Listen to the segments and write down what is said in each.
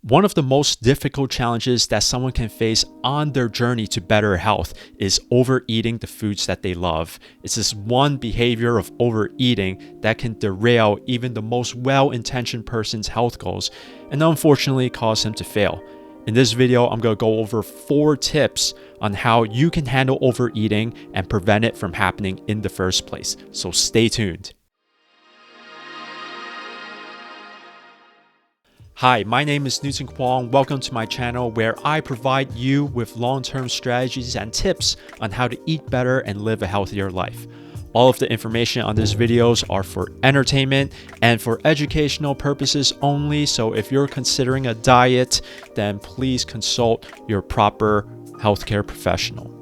One of the most difficult challenges that someone can face on their journey to better health is overeating the foods that they love. It's this one behavior of overeating that can derail even the most well-intentioned person's health goals and unfortunately cause him to fail. In this video, I'm going to go over 4 tips on how you can handle overeating and prevent it from happening in the first place. So stay tuned. Hi, my name is Newton Kwong. Welcome to my channel where I provide you with long-term strategies and tips on how to eat better and live a healthier life. All of the information on these videos are for entertainment and for educational purposes only. So if you're considering a diet, then please consult your proper healthcare professional.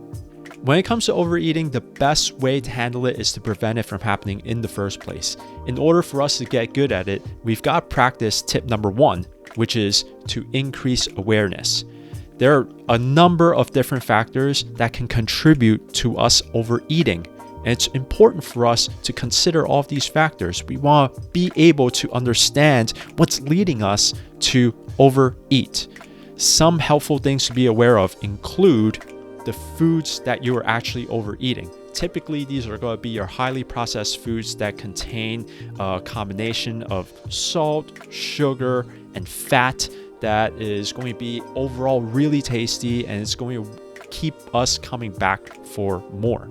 When it comes to overeating, the best way to handle it is to prevent it from happening in the first place. In order for us to get good at it, we've got to practice tip number 1, which is to increase awareness. There are a number of different factors that can contribute to us overeating. And it's important for us to consider all of these factors. We want to be able to understand what's leading us to overeat. Some helpful things to be aware of include the foods that you are actually overeating. Typically, these are going to be your highly processed foods that contain a combination of salt, sugar, and fat that is going to be overall really tasty and it's going to keep us coming back for more.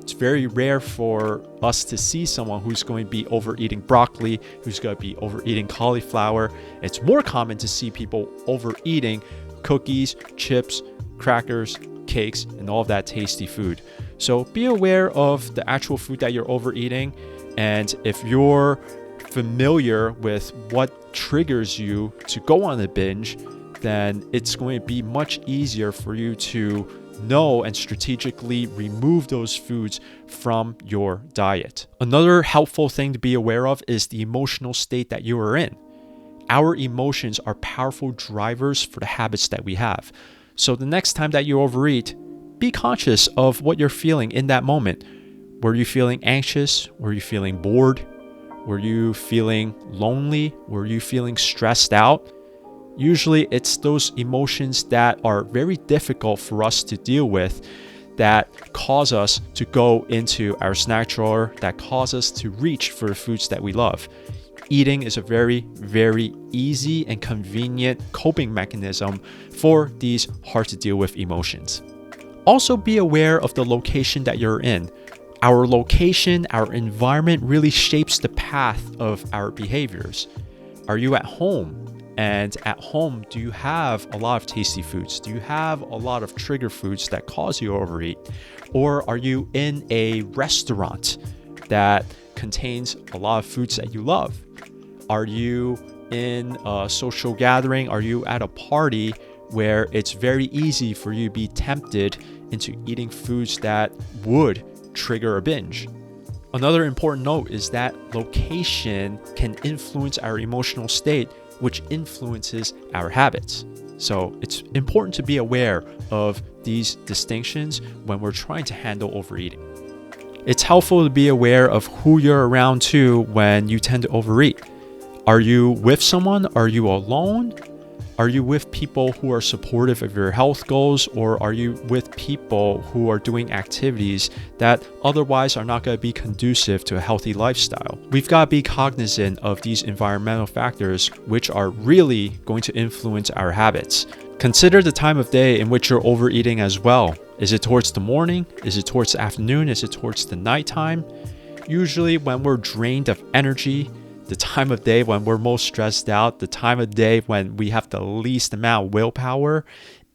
It's very rare for us to see someone who's going to be overeating broccoli, who's going to be overeating cauliflower. It's more common to see people overeating cookies, chips, crackers, cakes, and all of that tasty food. So be aware of the actual food that you're overeating, and if you're familiar with what triggers you to go on a binge, then it's going to be much easier for you to know and strategically remove those foods from your diet. Another helpful thing to be aware of is the emotional state that you are in. Our emotions are powerful drivers for the habits that we have. So the next time that you overeat, be conscious of what you're feeling in that moment. Were you feeling anxious? Were you feeling bored? Were you feeling lonely? Were you feeling stressed out? Usually it's those emotions that are very difficult for us to deal with that cause us to go into our snack drawer, that cause us to reach for the foods that we love. Eating is a very, very easy and convenient coping mechanism for these hard to deal with emotions. Also be aware of the location that you're in. Our location, our environment really shapes the path of our behaviors. Are you at home? And at home, do you have a lot of tasty foods? Do you have a lot of trigger foods that cause you to overeat? Or are you in a restaurant that contains a lot of foods that you love? Are you in a social gathering? Are you at a party where it's very easy for you to be tempted into eating foods that would trigger a binge? Another important note is that location can influence our emotional state, which influences our habits. So it's important to be aware of these distinctions when we're trying to handle overeating. It's helpful to be aware of who you're around too when you tend to overeat. Are you with someone? Are you alone? Are you with people who are supportive of your health goals, or are you with people who are doing activities that otherwise are not going to be conducive to a healthy lifestyle? We've got to be cognizant of these environmental factors, which are really going to influence our habits. Consider the time of day in which you're overeating as well. Is it towards the morning? Is it towards the afternoon? Is it towards the nighttime? Usually when we're drained of energy, the time of day when we're most stressed out, the time of day when we have the least amount of willpower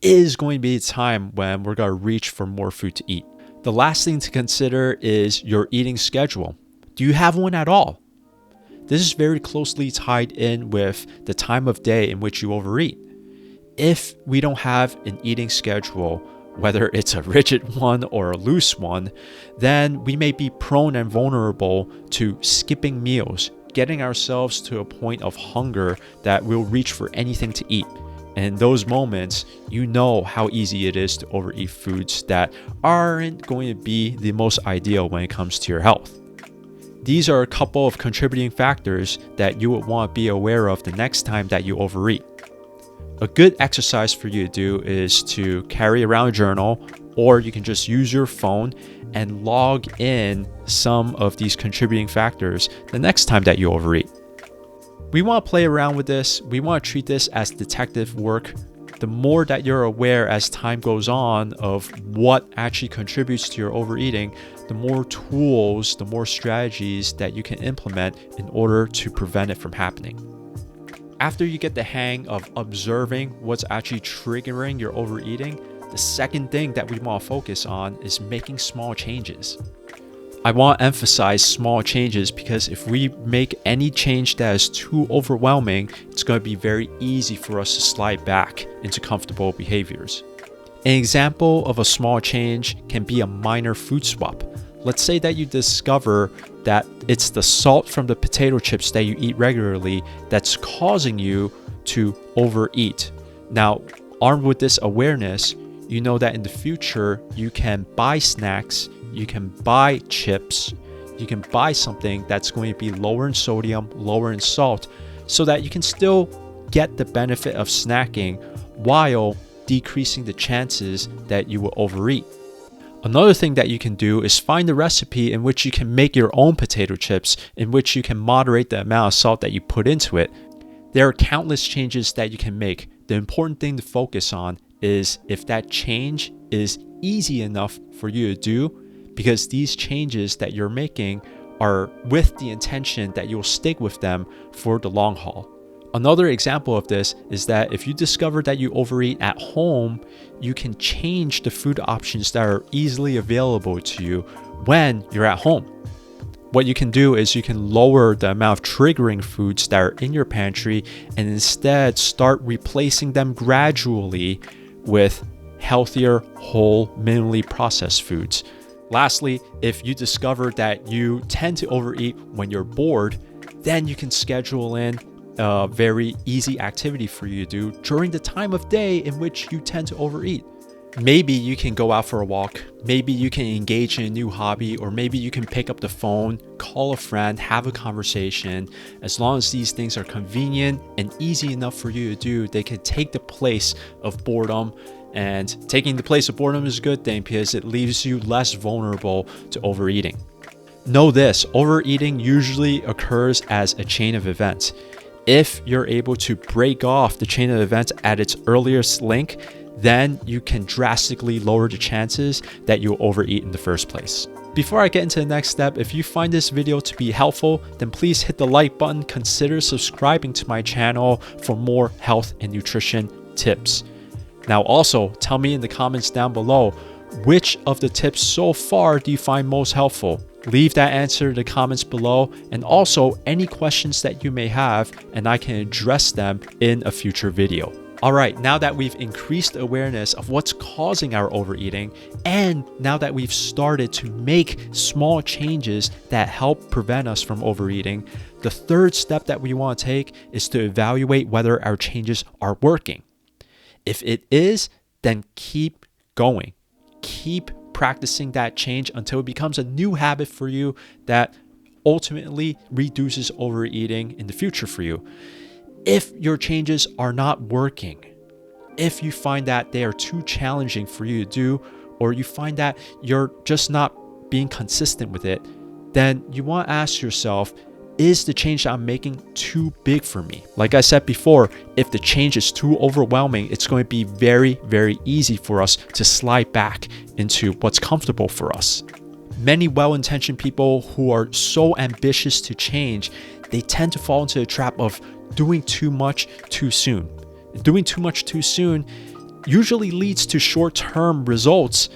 is going to be the time when we're going to reach for more food to eat. The last thing to consider is your eating schedule. Do you have one at all? This is very closely tied in with the time of day in which you overeat. If we don't have an eating schedule, whether it's a rigid one or a loose one, then we may be prone and vulnerable to skipping meals, getting ourselves to a point of hunger that we'll reach for anything to eat. And in those moments, you know how easy it is to overeat foods that aren't going to be the most ideal when it comes to your health. These are a couple of contributing factors that you would want to be aware of the next time that you overeat. A good exercise for you to do is to carry around a journal, or you can just use your phone and log in some of these contributing factors the next time that you overeat. We want to play around with this. We want to treat this as detective work. The more that you're aware as time goes on of what actually contributes to your overeating, the more tools, the more strategies that you can implement in order to prevent it from happening. After you get the hang of observing what's actually triggering your overeating, the second thing that we want to focus on is making small changes. I want to emphasize small changes because if we make any change that is too overwhelming, it's going to be very easy for us to slide back into comfortable behaviors. An example of a small change can be a minor food swap. Let's say that you discover that it's the salt from the potato chips that you eat regularly that's causing you to overeat. Now, armed with this awareness, you know that in the future, you can buy snacks, you can buy chips, you can buy something that's going to be lower in sodium, lower in salt, so that you can still get the benefit of snacking while decreasing the chances that you will overeat. Another thing that you can do is find a recipe in which you can make your own potato chips, in which you can moderate the amount of salt that you put into it. There are countless changes that you can make. The important thing to focus on is if that change is easy enough for you to do, because these changes that you're making are with the intention that you'll stick with them for the long haul. Another example of this is that if you discover that you overeat at home, you can change the food options that are easily available to you when you're at home. What you can do is you can lower the amount of triggering foods that are in your pantry and instead start replacing them gradually with healthier, whole, minimally processed foods. Lastly, if you discover that you tend to overeat when you're bored, then you can schedule in a very easy activity for you to do during the time of day in which you tend to overeat. Maybe you can go out for a walk, maybe you can engage in a new hobby, or maybe you can pick up the phone, call a friend, have a conversation. As long as these things are convenient and easy enough for you to do, they can take the place of boredom. And taking the place of boredom is a good thing because it leaves you less vulnerable to overeating. Know this, overeating usually occurs as a chain of events. If you're able to break off the chain of events at its earliest link, then you can drastically lower the chances that you'll overeat in the first place. Before I get into the next step, if you find this video to be helpful, then please hit the like button, consider subscribing to my channel for more health and nutrition tips. Now also, tell me in the comments down below, which of the tips so far do you find most helpful? Leave that answer in the comments below, and also any questions that you may have, and I can address them in a future video. Alright, now that we've increased awareness of what's causing our overeating, and now that we've started to make small changes that help prevent us from overeating, the third step that we want to take is to evaluate whether our changes are working. If it is, then keep going. Keep practicing that change until it becomes a new habit for you that ultimately reduces overeating in the future for you. If your changes are not working, if you find that they are too challenging for you to do, or you find that you're just not being consistent with it, then you want to ask yourself, is the change that I'm making too big for me? Like I said before, if the change is too overwhelming, it's going to be very, very easy for us to slide back into what's comfortable for us. Many well-intentioned people who are so ambitious to change, they tend to fall into the trap of doing too much too soon. Doing too much too soon usually leads to short-term results,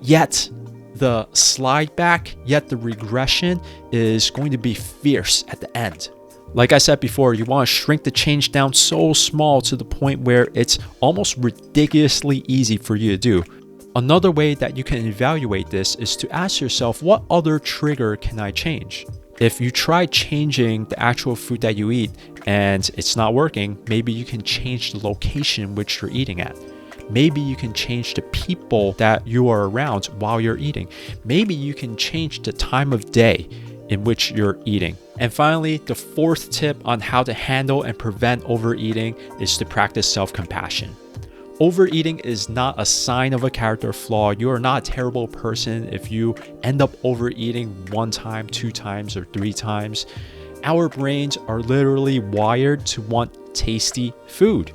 yet the slide back, yet the regression is going to be fierce at the end. Like I said before, you want to shrink the change down so small to the point where it's almost ridiculously easy for you to do. Another way that you can evaluate this is to ask yourself, what other trigger can I change? If you try changing the actual food that you eat and it's not working, maybe you can change the location in which you're eating at. Maybe you can change the people that you are around while you're eating. Maybe you can change the time of day in which you're eating. And finally, the fourth tip on how to handle and prevent overeating is to practice self-compassion. Overeating is not a sign of a character flaw. You are not a terrible person if you end up overeating 1 time, 2 times, or 3 times. Our brains are literally wired to want tasty food.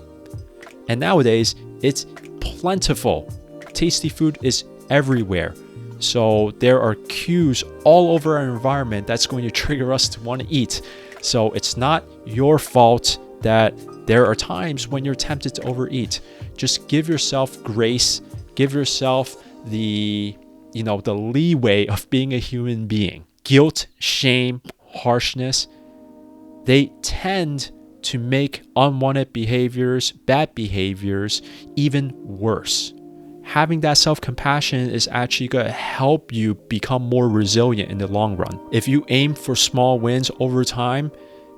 And nowadays, it's plentiful. Tasty food is everywhere. So there are cues all over our environment that's going to trigger us to want to eat. So it's not your fault that there are times when you're tempted to overeat. Just give yourself grace, give yourself the leeway of being a human being. Guilt, shame, harshness, they tend to make unwanted behaviors, bad behaviors, even worse. Having that self-compassion is actually going to help you become more resilient in the long run. If you aim for small wins over time,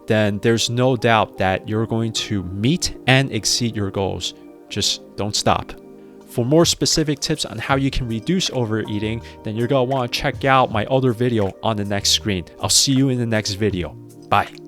then there's no doubt that you're going to meet and exceed your goals. Just don't stop. For more specific tips on how you can reduce overeating, then you're going to want to check out my other video on the next screen. I'll see you in the next video. Bye.